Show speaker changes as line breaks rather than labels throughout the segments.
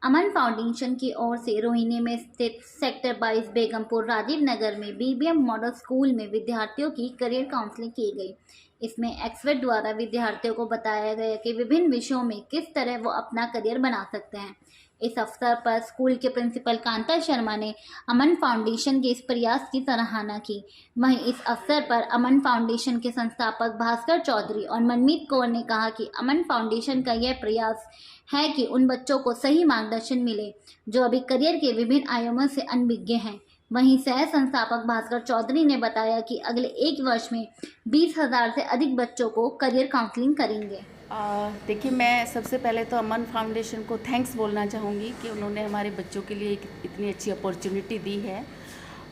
अमन foundation की ओर से रोहिणी में स्थित सेक्टर 22 बेगमपुर राजीव नगर में बीबीएम मॉडल स्कूल में विद्यार्थियों की करियर काउंसलिंग की गई। इसमें एक्सपर्ट द्वारा विद्यार्थियों को बताया गया कि विभिन्न विषयों में किस तरह वो अपना करियर बना सकते हैं। इस अवसर पर स्कूल के प्रिंसिपल कांता शर्मा ने अमन फाउंडेशन के इस प्रयास की सराहना की। वहीं इस अवसर पर अमन फाउंडेशन के संस्थापक भास्कर चौधरी और मनमीत कौर ने कहा कि अमन फाउंडेशन का यह प्रयास है कि उन बच्चों को सही मार्गदर्शन मिले जो अभी करियर के विभिन्न आयामों से अनभिज्ञ हैं। वहीं सह संस्थापक भास्कर चौधरी ने बताया कि अगले एक वर्ष में 20,000 से अधिक बच्चों को करियर काउंसलिंग करेंगे।
देखिए, मैं सबसे पहले तो अमन फाउंडेशन को थैंक्स बोलना चाहूँगी कि उन्होंने हमारे बच्चों के लिए एक इतनी अच्छी अपॉर्चुनिटी दी है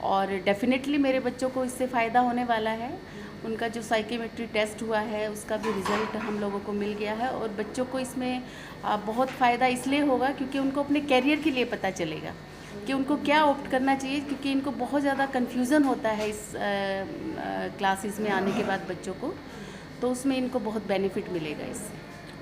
और डेफिनेटली मेरे बच्चों को इससे फ़ायदा होने वाला है। उनका जो साइकोमेट्री टेस्ट हुआ है उसका भी रिज़ल्ट हम लोगों को मिल गया है और बच्चों को इसमें बहुत फ़ायदा इसलिए होगा क्योंकि उनको अपने कैरियर के लिए पता चलेगा कि उनको क्या ऑप्ट करना चाहिए, क्योंकि इनको बहुत ज़्यादा कन्फ्यूज़न होता है इस क्लासेस में आने के बाद बच्चों को, तो उसमें इनको बहुत बेनिफिट मिलेगा इससे।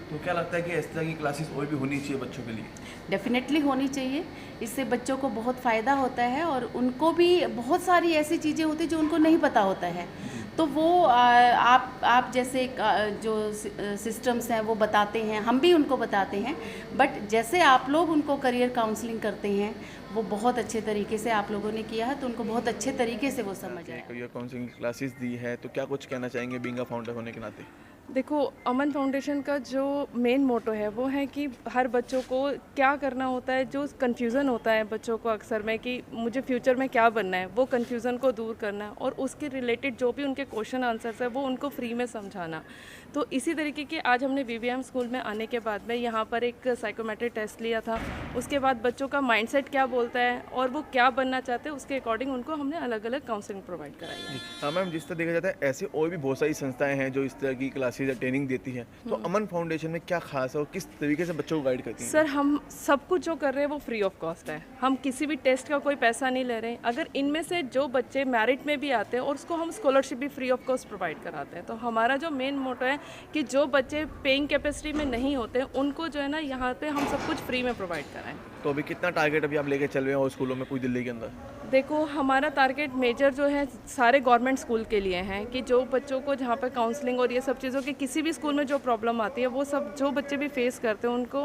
तो क्या लगता है कि इस तरह की क्लासेस और भी होनी चाहिए बच्चों के लिए?
डेफिनेटली होनी चाहिए, इससे बच्चों को बहुत फ़ायदा होता है और उनको भी बहुत सारी ऐसी चीज़ें होती हैं जो उनको नहीं पता होता है, तो वो आप जैसे जो सिस्टम्स हैं वो बताते हैं, हम भी उनको बताते हैं, बट जैसे आप लोग उनको करियर काउंसलिंग करते हैं वो बहुत अच्छे तरीके से आप लोगों ने किया है, तो उनको बहुत अच्छे तरीके से वो समझ आया।
करियर काउंसलिंग क्लासेस दी है तो क्या कुछ कहना चाहेंगे बीइंग अ फाउंडर होने के नाते?
देखो, अमन फाउंडेशन का जो मेन मोटो है वो है कि हर बच्चों को क्या करना होता है, जो कन्फ्यूज़न होता है बच्चों को अक्सर में कि मुझे फ्यूचर में क्या बनना है, वो कन्फ्यूज़न को दूर करना और उसके रिलेटेड जो भी उनके क्वेश्चन आंसर्स है वो उनको फ्री में समझाना। तो इसी तरीके के आज हमने बीबीएम स्कूल में आने के बाद में यहाँ पर एक साइकोमेट्रिक टेस्ट लिया था। उसके बाद बच्चों का माइंडसेट क्या बोलता है और वो क्या बनना चाहते हैं उसके अकॉर्डिंग उनको हमने अलग अलग काउंसलिंग प्रोवाइड कराई है।
हाँ मैम, जिस तरह देखा जाता है ऐसे और भी बहुत सारी संस्थाएं हैं जो इस तरह की क्लासेज या ट्रेनिंग देती हैं, तो अमन फाउंडेशन में क्या खास है और किस तरीके से बच्चों को गाइड करती हैं?
सर, हम सब कुछ जो कर रहे हैं वो फ्री ऑफ कॉस्ट है। हम किसी भी टेस्ट का कोई पैसा नहीं ले रहे हैं। अगर इनमें से जो बच्चे मेरिट में भी आते हैं और उसको हम स्कॉलरशिप भी फ्री ऑफ कॉस्ट प्रोवाइड कराते हैं। तो हमारा जो मेन मोटो है कि जो बच्चे पेइंग कैपेसिटी में नहीं होते उनको जो है ना यहाँ पे हम सब कुछ फ्री में प्रोवाइड कराएं।
तो अभी कितना टारगेट अभी आप लेके चल रहे हैं और स्कूलों में पूरी दिल्ली के अंदर?
देखो, हमारा टारगेट मेजर जो है सारे गवर्नमेंट स्कूल के लिए हैं कि जो बच्चों को जहाँ पर काउंसलिंग और ये सब चीज़ों की किसी भी स्कूल में जो प्रॉब्लम आती है वो सब जो बच्चे भी फेस करते हैं उनको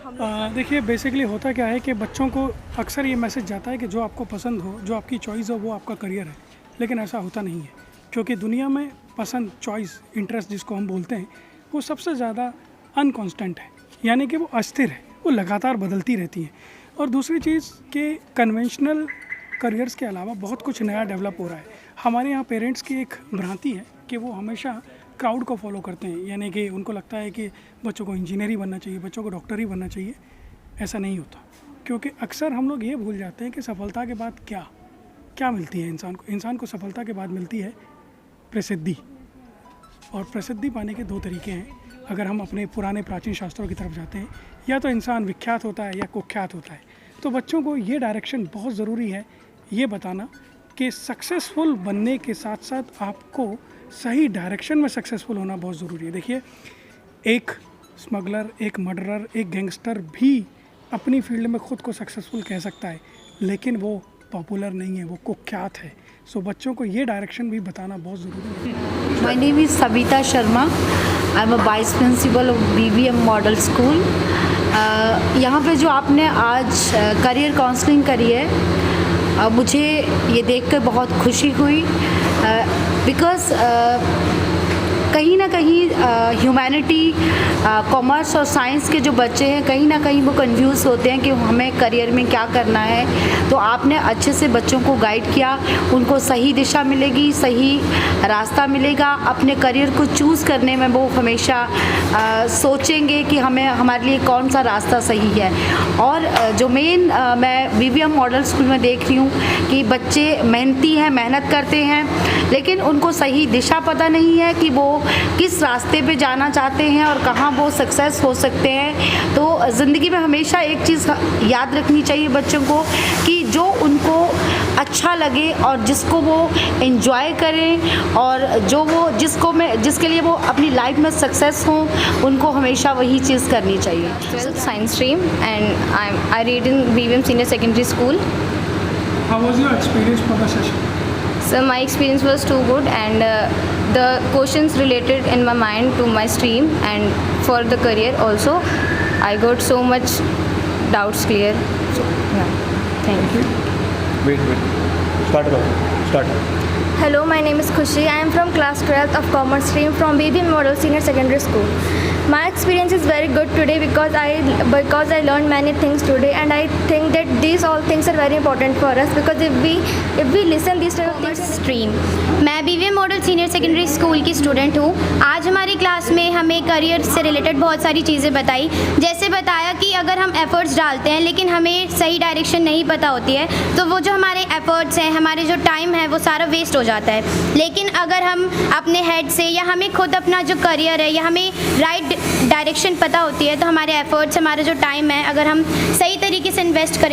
हम
देखिए, बेसिकली होता क्या है कि बच्चों को अक्सर ये मैसेज जाता है कि जो आपको पसंद हो, जो आपकी चॉइस हो वो आपका करियर है, लेकिन ऐसा होता नहीं है। क्योंकि दुनिया में पसंद, चॉइस, इंटरेस्ट जिसको हम बोलते हैं वो सबसे ज़्यादा अनकॉन्स्टेंट है, यानी कि वो अस्थिर है, वो लगातार बदलती रहती है। और दूसरी चीज़ कि कन्वेंशनल करियर्स के अलावा बहुत कुछ नया डेवलप हो रहा है। हमारे यहाँ पेरेंट्स की एक भ्रांति है कि वो हमेशा क्राउड को फॉलो करते हैं, यानी कि उनको लगता है कि बच्चों को इंजीनियर ही बनना चाहिए, बच्चों को डॉक्टर ही बनना चाहिए। ऐसा नहीं होता, क्योंकि अक्सर हम लोग ये भूल जाते हैं कि सफलता के बाद क्या मिलती है इंसान को। इंसान को सफलता के बाद मिलती है प्रसिद्धि, और प्रसिद्धि पाने के दो तरीके हैं। अगर हम अपने पुराने प्राचीन शास्त्रों की तरफ जाते हैं, या तो इंसान विख्यात होता है या कुख्यात होता है। तो बच्चों को ये डायरेक्शन बहुत ज़रूरी है, ये बताना कि सक्सेसफुल बनने के साथ साथ आपको सही डायरेक्शन में सक्सेसफुल होना बहुत ज़रूरी है। देखिए, एक स्मगलर, एक मर्डरर, एक गैंगस्टर भी अपनी फील्ड में ख़ुद को सक्सेसफुल कह सकता है, लेकिन वो पॉपुलर नहीं है, वो कुख्यात है। सो बच्चों को ये डायरेक्शन भी बताना बहुत ज़रूरी है।
My name is Savita Sharma, I am a vice principle of BBM model school. यहाँ पे जो आपने आज करियर काउंसलिंग करी है, मुझे ये देखकर बहुत खुशी हुई, बिकॉज़ कहीं ना कहीं ह्यूमैनिटी, कॉमर्स और साइंस के जो बच्चे हैं कहीं ना कहीं वो कंफ्यूज होते हैं कि हमें करियर में क्या करना है। तो आपने अच्छे से बच्चों को गाइड किया, उनको सही दिशा मिलेगी, सही रास्ता मिलेगा। अपने करियर को चूज़ करने में वो हमेशा सोचेंगे कि हमारे लिए कौन सा रास्ता सही है। और जो मेन मैं बीबीएम मॉडल स्कूल में देख रही हूँ कि बच्चे मेहनती हैं, मेहनत करते हैं, लेकिन उनको सही दिशा पता नहीं है कि वो किस रास्ते पे जाना चाहते हैं और कहाँ वो सक्सेस हो सकते हैं। तो ज़िंदगी में हमेशा एक चीज़ याद रखनी चाहिए बच्चों को कि जो उनको अच्छा लगे और जिसको वो एंजॉय करें, और जिसके लिए वो अपनी लाइफ में सक्सेस हों, उनको हमेशा वही चीज़ करनी चाहिए।
12th science stream and I read in BVM Senior Secondary School.
How was your experience for the session?
So my experience was too good, and the questions related in my mind to my stream and for the career also. I got so much doubts clear. So, yeah. Thank you.
Wait. Start.
Hello, my name is Khushi. I am from class 12th of Commerce stream from BBM Model Senior Secondary School. My experience is very good today because I learned many things today, and I think that these all things are very important for us, because if we listen these type of things.
Stream, मैं BVM model senior secondary school की student हूँ। आज हमारी class में हमें career से related बहुत सारी चीज़ें बताई। जैसे बताया कि अगर हम एफ़र्ट्स डालते हैं लेकिन हमें सही डायरेक्शन नहीं पता होती है, तो वो जो हमारे एफ़र्ट्स हैं, हमारे जो टाइम है, वो सारा वेस्ट हो जाता है। लेकिन अगर हम अपने हेड से, या हमें खुद अपना जो करियर है, या हमें राइट डायरेक्शन पता होती है, तो हमारे एफ़र्ट्स, हमारा जो टाइम है, अगर हम सही तरीके से इन्वेस्ट करें